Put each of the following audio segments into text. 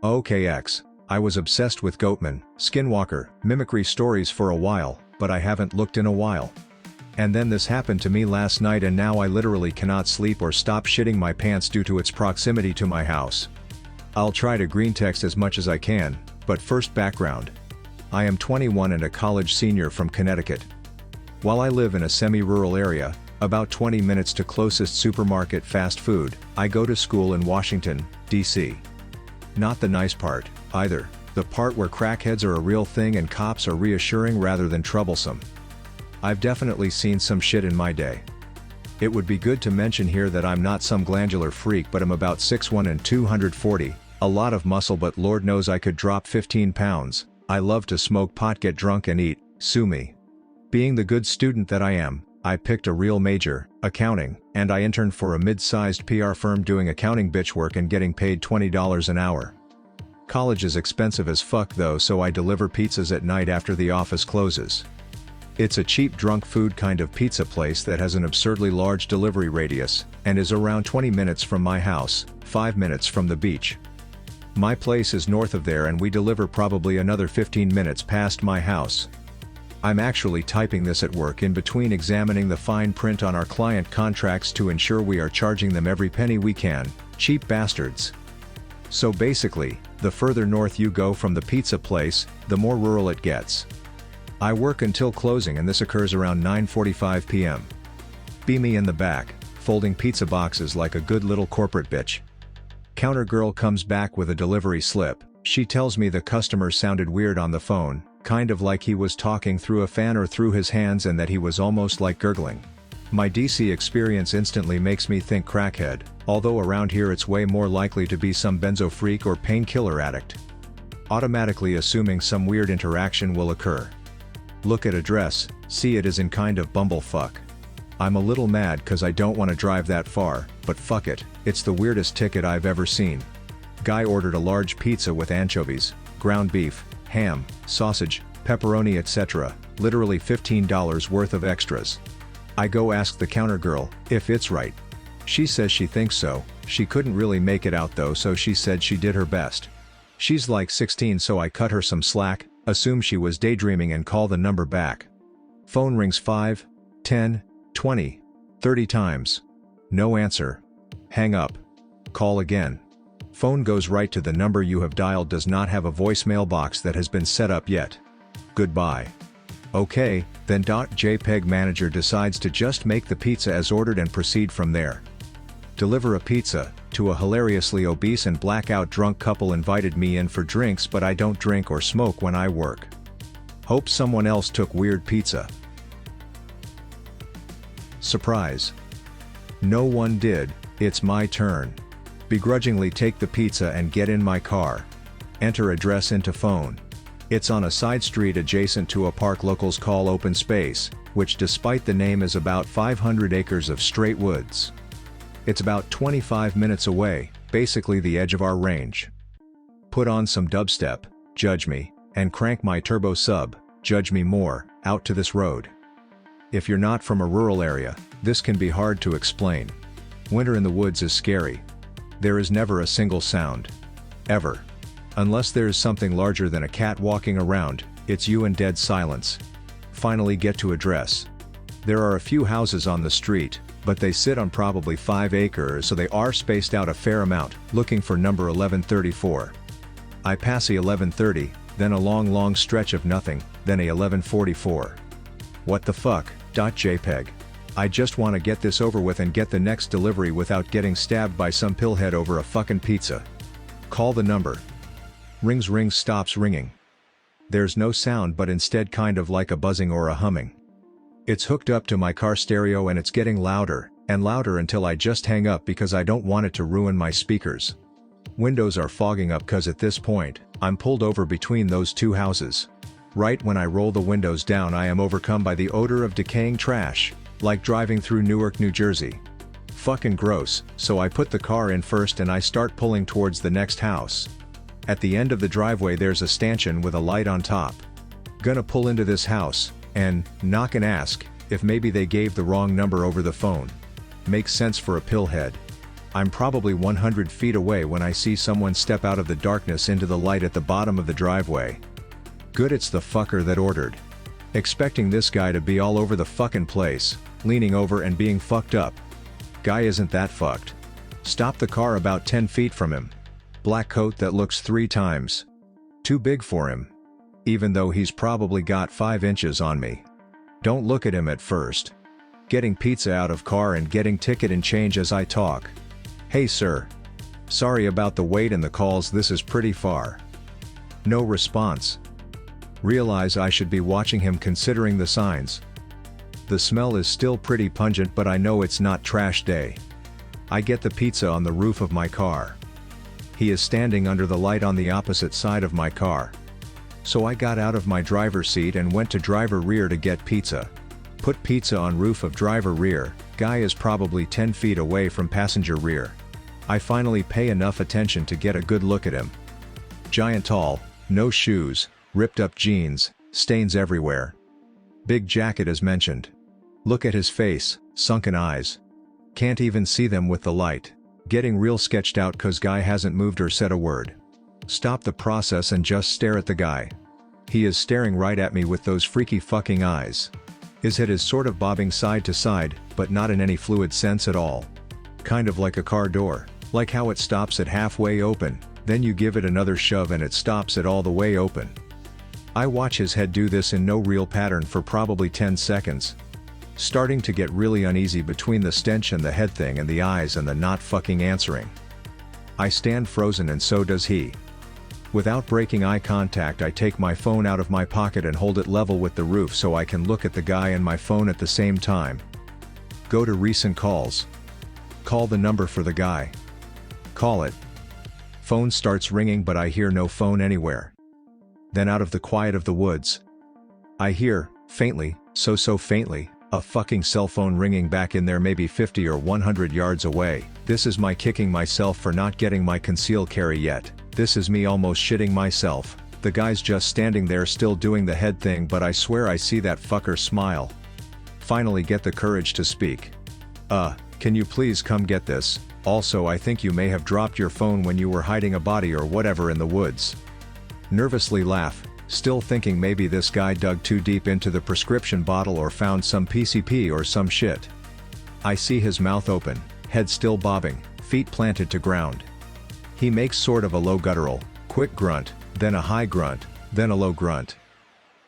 OKX. I was obsessed with Goatman, Skinwalker, mimicry stories for a while, but I haven't looked in a while. And then this happened to me last night and now I literally cannot sleep or stop shitting my pants due to its proximity to my house. I'll try to green text as much as I can, but first background. I am 21 and a college senior from Connecticut. While I live in a semi-rural area, about 20 minutes to closest supermarket fast food, I go to school in Washington, D.C. Not the nice part, either, the part where crackheads are a real thing and cops are reassuring rather than troublesome. I've definitely seen some shit in my day. It would be good to mention here that I'm not some glandular freak but I'm about 6'1" and 240, a lot of muscle but Lord knows I could drop 15 pounds, I love to smoke pot, get drunk and eat, sue me. Being the good student that I am, I picked a real major, accounting, and I interned for a mid-sized PR firm doing accounting bitch work and getting paid $20 an hour. College is expensive as fuck though, so I deliver pizzas at night after the office closes. It's a cheap drunk food kind of pizza place that has an absurdly large delivery radius, and is around 20 minutes from my house, 5 minutes from the beach. My place is north of there and we deliver probably another 15 minutes past my house. I'm actually typing this at work in between examining the fine print on our client contracts to ensure we are charging them every penny we can, cheap bastards. So basically, the further north you go from the pizza place, the more rural it gets. I work until closing and this occurs around 9:45 p.m. Be me in the back, folding pizza boxes like a good little corporate bitch. Counter girl comes back with a delivery slip. She tells me the customer sounded weird on the phone, kind of like he was talking through a fan or through his hands and that he was almost like gurgling. My DC experience instantly makes me think crackhead, although around here it's way more likely to be some benzo freak or painkiller addict. Automatically assuming some weird interaction will occur. Look at address, see it is in kind of bumblefuck. I'm a little mad cause I don't want to drive that far, but fuck it, it's the weirdest ticket I've ever seen. Guy ordered a large pizza with anchovies, ground beef, ham, sausage, pepperoni etc., literally $15 worth of extras. I go ask the counter girl if it's right. She says she thinks so, she couldn't really make it out though, so she said she did her best. She's like 16, so I cut her some slack, assume she was daydreaming and call the number back. Phone rings 5, 10, 20, 30 times. No answer. Hang up. Call again. Phone goes right to the number you have dialed does not have a voicemail box that has been set up yet. Goodbye. Okay, then. JPEG manager decides to just make the pizza as ordered and proceed from there. Deliver a pizza to a hilariously obese and blackout drunk couple invited me in for drinks, but I don't drink or smoke when I work. Hope someone else took weird pizza. Surprise. No one did. It's my turn. Begrudgingly take the pizza and get in my car. Enter address into phone. It's on a side street adjacent to a park locals call open space, which despite the name is about 500 acres of straight woods. It's about 25 minutes away, basically the edge of our range. Put on some dubstep, judge me, and crank my turbo sub, judge me more, out to this road. If you're not from a rural area, this can be hard to explain. Winter in the woods is scary. There is never a single sound. Ever. Unless there's something larger than a cat walking around, it's you and dead silence. Finally get to address. There are a few houses on the street, but they sit on probably 5 acres, so they are spaced out a fair amount, looking for number 1134. I pass a 1130, then a long stretch of nothing, then a 1144. What the fuck, JPEG. I just want to get this over with and get the next delivery without getting stabbed by some pillhead over a fucking pizza. Call the number. Rings, stops ringing. There's no sound but instead kind of like a buzzing or a humming. It's hooked up to my car stereo and it's getting louder and louder until I just hang up because I don't want it to ruin my speakers. Windows are fogging up cause at this point, I'm pulled over between those two houses. Right when I roll the windows down I am overcome by the odor of decaying trash, like driving through Newark, New Jersey. Fucking gross, so I put the car in first and I start pulling towards the next house. At the end of the driveway there's a stanchion with a light on top. Gonna pull into this house, and knock and ask if maybe they gave the wrong number over the phone. Makes sense for a pillhead. I'm probably 100 feet away when I see someone step out of the darkness into the light at the bottom of the driveway. Good, it's the fucker that ordered. Expecting this guy to be all over the fucking place, leaning over and being fucked up. Guy isn't that fucked. Stop the car about 10 feet from him. Black coat that looks 3 times too big for him. Even though he's probably got 5 inches on me. Don't look at him at first. Getting pizza out of car and getting ticket and change as I talk. Hey sir. Sorry about the wait and the calls, this is pretty far. No response. Realize I should be watching him considering the signs. The smell is still pretty pungent, but I know it's not trash day. I get the pizza on the roof of my car. He is standing under the light on the opposite side of my car. So I got out of my driver's seat and went to driver rear to get pizza. Put pizza on roof of driver rear, guy is probably 10 feet away from passenger rear. I finally pay enough attention to get a good look at him. Giant tall, no shoes, ripped up jeans, stains everywhere. Big jacket as mentioned. Look at his face, sunken eyes. Can't even see them with the light. Getting real sketched out cause guy hasn't moved or said a word. Stop the process and just stare at the guy. He is staring right at me with those freaky fucking eyes. His head is sort of bobbing side to side, but not in any fluid sense at all. Kind of like a car door, like how it stops at halfway open, then you give it another shove and it stops it all the way open. I watch his head do this in no real pattern for probably 10 seconds. Starting to get really uneasy between the stench and the head thing and the eyes and the not fucking answering. I stand frozen and so does he. Without breaking eye contact, I take my phone out of my pocket and hold it level with the roof so I can look at the guy and my phone at the same time. Go to recent calls. Call the number for the guy. Call it. Phone starts ringing but I hear no phone anywhere. Then out of the quiet of the woods, I hear, faintly, so faintly, a fucking cell phone ringing back in there maybe 50 or 100 yards away. This is my kicking myself for not getting my conceal carry yet. This is me almost shitting myself. The guy's just standing there still doing the head thing, but I swear I see that fucker smile. Finally get the courage to speak. Can you please come get this? Also, I think you may have dropped your phone when you were hiding a body or whatever in the woods. Nervously laugh, still thinking maybe this guy dug too deep into the prescription bottle or found some PCP or some shit. I see his mouth open, head still bobbing, feet planted to ground. He makes sort of a low guttural, quick grunt, then a high grunt, then a low grunt.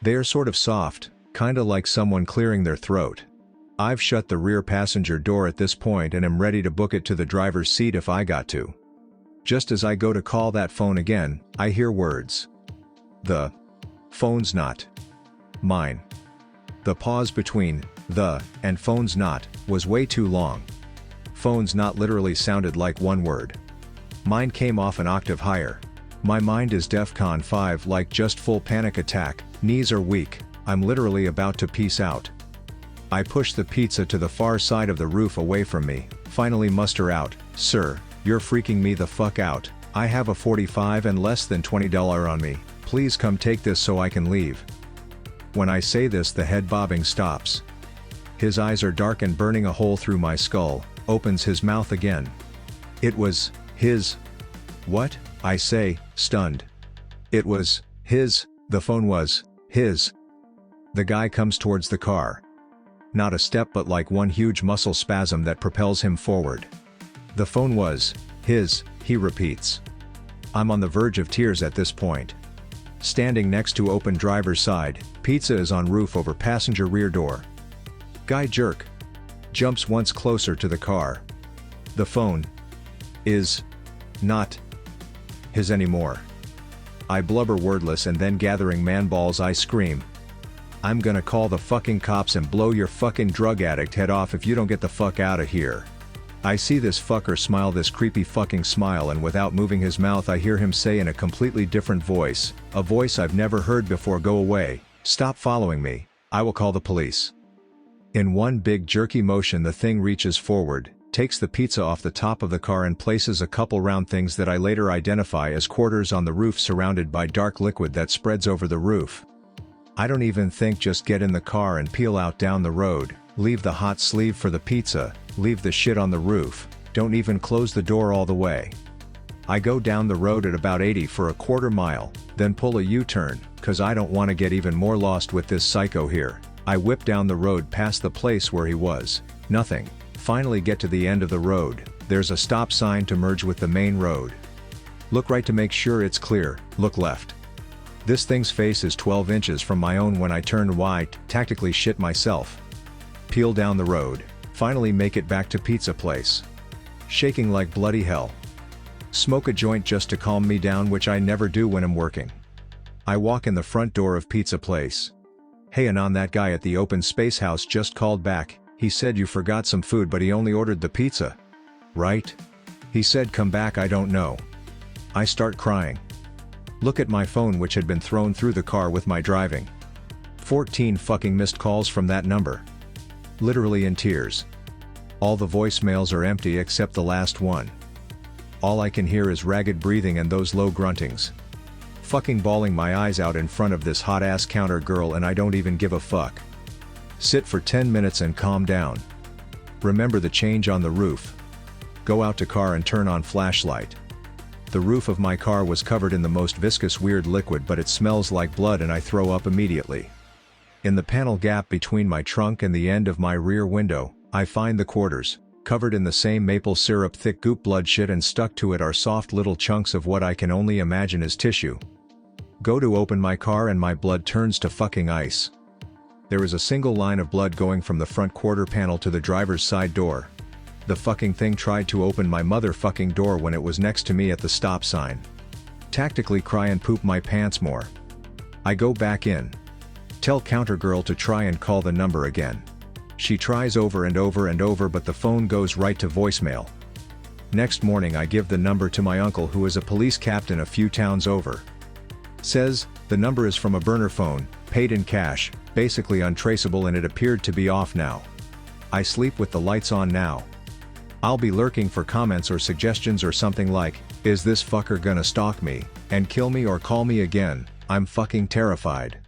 They're sort of soft, kinda like someone clearing their throat. I've shut the rear passenger door at this point and am ready to book it to the driver's seat if I got to. Just as I go to call that phone again, I hear words. The phone's not mine. The pause between the and phone's not was way too long. Phone's not literally sounded like one word. Mine came off an octave higher. My mind is DEFCON 5, like just full panic attack, knees are weak, I'm literally about to peace out. I push the pizza to the far side of the roof away from me, finally muster out, "Sir, you're freaking me the fuck out. I have a 45 and less than $20 on me, please come take this so I can leave." When I say this, the head bobbing stops. His eyes are dark and burning a hole through my skull, opens his mouth again. It was his. What? I say, stunned. It was his, the phone was his. The guy comes towards the car. Not a step but like one huge muscle spasm that propels him forward. The phone was his, he repeats. I'm on the verge of tears at this point. Standing next to open driver's side, pizza is on roof over passenger rear door. Guy jerk. Jumps once closer to the car. The phone is not his anymore. I blubber wordless and then gathering man balls I scream. I'm gonna call the fucking cops and blow your fucking drug addict head off if you don't get the fuck out of here. I see this fucker smile this creepy fucking smile, and without moving his mouth I hear him say in a completely different voice, a voice I've never heard before, "Go away, stop following me, I will call the police." In one big jerky motion the thing reaches forward, takes the pizza off the top of the car and places a couple round things that I later identify as quarters on the roof surrounded by dark liquid that spreads over the roof. I don't even think, just get in the car and peel out down the road, leave the hot sleeve for the pizza, leave the shit on the roof, Don't even close the door all the way. I go down the road at about 80 for a quarter mile, then pull a U-turn, cause I don't wanna get even more lost with this psycho here. I whip down the road past the place where he was. Nothing. Finally get to the end of the road, there's a stop sign to merge with the main road. Look right to make sure it's clear, look left. This thing's face is 12 inches from my own when I turn wide, tactically shit myself. Peel down the road, finally make it back to pizza place. Shaking like bloody hell. Smoke a joint just to calm me down, which I never do when I'm working. I walk in the front door of pizza place. Hey Anon, that guy at the open space house just called back, he said you forgot some food but he only ordered the pizza. Right? He said come back, I don't know. I start crying. Look at my phone, which had been thrown through the car with my driving. 14 fucking missed calls from that number. Literally in tears. All the voicemails are empty except the last one. All I can hear is ragged breathing and those low gruntings. Fucking bawling my eyes out in front of this hot ass counter girl, and I don't even give a fuck. Sit for 10 minutes and calm down. Remember the change on the roof. Go out to car and turn on flashlight. The roof of my car was covered in the most viscous weird liquid, but it smells like blood and I throw up immediately. In the panel gap between my trunk and the end of my rear window, I find the quarters, covered in the same maple syrup thick goop blood shit, and stuck to it are soft little chunks of what I can only imagine is tissue. Go to open my car and my blood turns to fucking ice. There is a single line of blood going from the front quarter panel to the driver's side door. The fucking thing tried to open my motherfucking door when it was next to me at the stop sign. Tactically cry and poop my pants more. I go back in. Tell counter girl to try and call the number again. She tries over and over and over, but the phone goes right to voicemail. Next morning I give the number to my uncle, who is a police captain a few towns over. Says, the number is from a burner phone, paid in cash, basically untraceable, and it appeared to be off now. I sleep with the lights on now. I'll be lurking for comments or suggestions or something like, is this fucker gonna stalk me, and kill me or call me again? I'm fucking terrified.